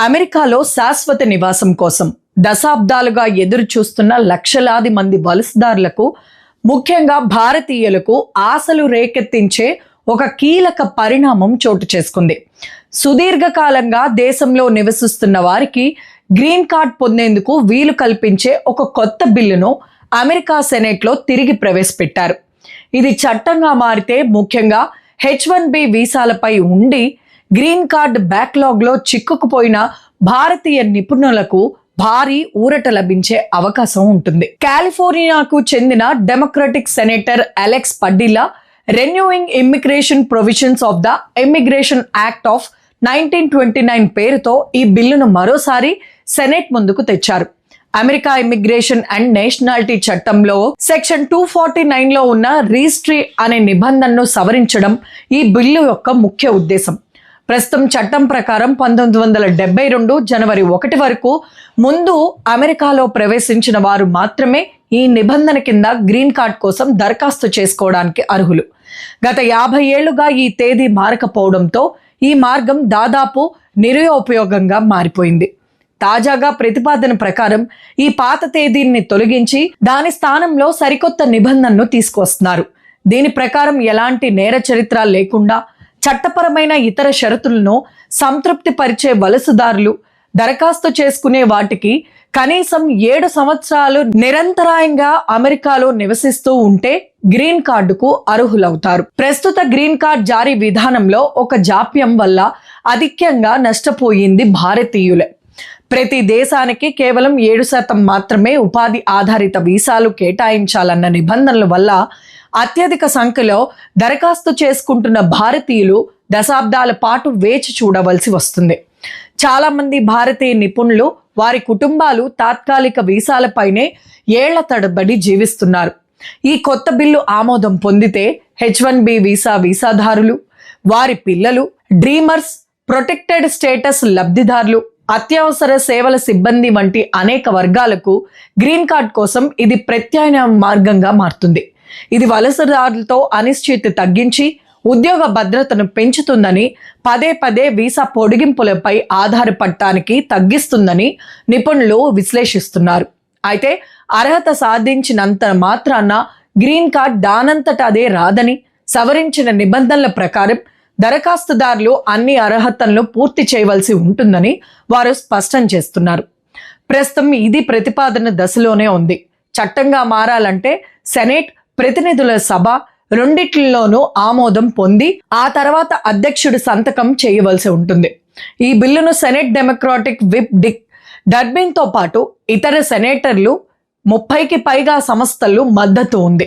అమెరికాలో శాశ్వత నివాసం కోసం దశాబ్దాలుగా ఎదురు చూస్తున్న లక్షలాది మంది వలసదారులకు, ముఖ్యంగా భారతీయులకు ఆశలు రేకెత్తించే ఒక కీలక పరిణామం చోటు చేసుకుంది. సుదీర్ఘకాలంగా దేశంలో నివసిస్తున్న వారికి గ్రీన్ కార్డ్ పొందేందుకు వీలు కల్పించే ఒక కొత్త బిల్లును అమెరికా సెనెట్లో తిరిగి ప్రవేశపెట్టారు. ఇది చట్టంగా మారితే ముఖ్యంగా H-1B వీసాలపై ఉండి గ్రీన్ కార్డ్ బ్యాక్లాగ్లో చిక్కుకుపోయిన భారతీయ నిపుణులకు భారీ ఊరట లభించే అవకాశం ఉంటుంది. కాలిఫోర్నియాకు చెందిన democratic senator Alex Padilla renewing immigration provisions of the immigration act of 1929 పేరుతో ఈ బిల్లును మరోసారి సెనెట్ ముందుకు తెచ్చారు. అమెరికా ఇమిగ్రేషన్ అండ్ నేషనాలిటీ చట్టంలో సెక్షన్ 249 లో ఉన్న రిజిస్ట్రీ అనే నిబంధనను సవరించడం ఈ బిల్లు యొక్క ముఖ్య ఉద్దేశం. ప్రస్తుతం చట్టం ప్రకారం 1972 జనవరి 1 వరకు ముందు అమెరికాలో ప్రవేశించిన వారు మాత్రమే ఈ నిబంధన కింద గ్రీన్ కార్డ్ కోసం దరఖాస్తు చేసుకోవడానికి అర్హులు. గత 50 ఏళ్లుగా ఈ తేదీ మారకపోవడంతో ఈ మార్గం దాదాపు నిరుపయోగంగా మారిపోయింది. తాజాగా ప్రతిపాదన ప్రకారం ఈ పాత తేదీని తొలగించి దాని స్థానంలో సరికొత్త నిబంధనను తీసుకొస్తున్నారు. దీని ప్రకారం ఎలాంటి నేర చరిత్ర లేకుండా చట్టపరమైన ఇతర షరతులను సంతృప్తి పరిచే వలసదారులు దరఖాస్తు చేసుకునే వాటికి కనీసం 7 సంవత్సరాలు నిరంతరాయంగా అమెరికాలో నివసిస్తూ ఉంటే గ్రీన్ కార్డుకు అర్హులవుతారు. ప్రస్తుత గ్రీన్ కార్డ్ జారీ విధానంలో ఒక జాప్యం వల్ల అధికంగా నష్టపోయింది భారతీయులే. ప్రతి దేశానికి కేవలం 7% మాత్రమే ఉపాధి ఆధారిత వీసాలు కేటాయించాలన్న నిబంధనల వల్ల అత్యధిక సంఖ్యలో దరఖాస్తు చేసుకుంటున్న భారతీయులు దశాబ్దాల పాటు వేచి చూడవలసి వస్తుంది. చాలా మంది భారతీయ నిపుణులు వారి కుటుంబాలు తాత్కాలిక వీసాలపైనే ఏళ్ల తడబడి జీవిస్తున్నారు. ఈ కొత్త బిల్లు ఆమోదం పొందితే H-1B వీసాదారులు, వారి పిల్లలు, డ్రీమర్స్, ప్రొటెక్టెడ్ స్టేటస్ లబ్ధిదారులు, అత్యవసర సేవల సిబ్బంది వంటి అనేక వర్గాలకు గ్రీన్ కార్డ్ కోసం ఇది ప్రత్యామ్నాయ మార్గంగా మారుతుంది. ఇది వలసదారులతో అనిశ్చితి తగ్గించి ఉద్యోగ భద్రతను పెంచుతుందని, పదే పదే వీసా పొడిగింపులపై ఆధారపడటానికి తగ్గిస్తుందని నిపుణులు విశ్లేషిస్తున్నారు. అయితే అర్హత సాధించినంత మాత్రాన గ్రీన్ కార్డ్ దానంతట అదే రాదని, సవరించిన నిబంధనల ప్రకారం దరఖాస్తుదారులు అన్ని అర్హతలను పూర్తి చేయవలసి ఉంటుందని వారు స్పష్టం చేస్తున్నారు. ప్రస్తుతం ఇది ప్రతిపాదన దశలోనే ఉంది. చట్టంగా మారాలంటే సెనేట్, ప్రతినిధుల సభ రెండిట్లలోనూ ఆమోదం పొంది ఆ తర్వాత అధ్యక్షుడు సంతకం చేయవలసి ఉంటుంది. ఈ బిల్లును సెనేట్ డెమోక్రాటిక్ విప్ డిక్ డర్బిన్తో పాటు ఇతర సెనేటర్లు 30కి పైగా సంస్థలు మద్దతు ఉంది.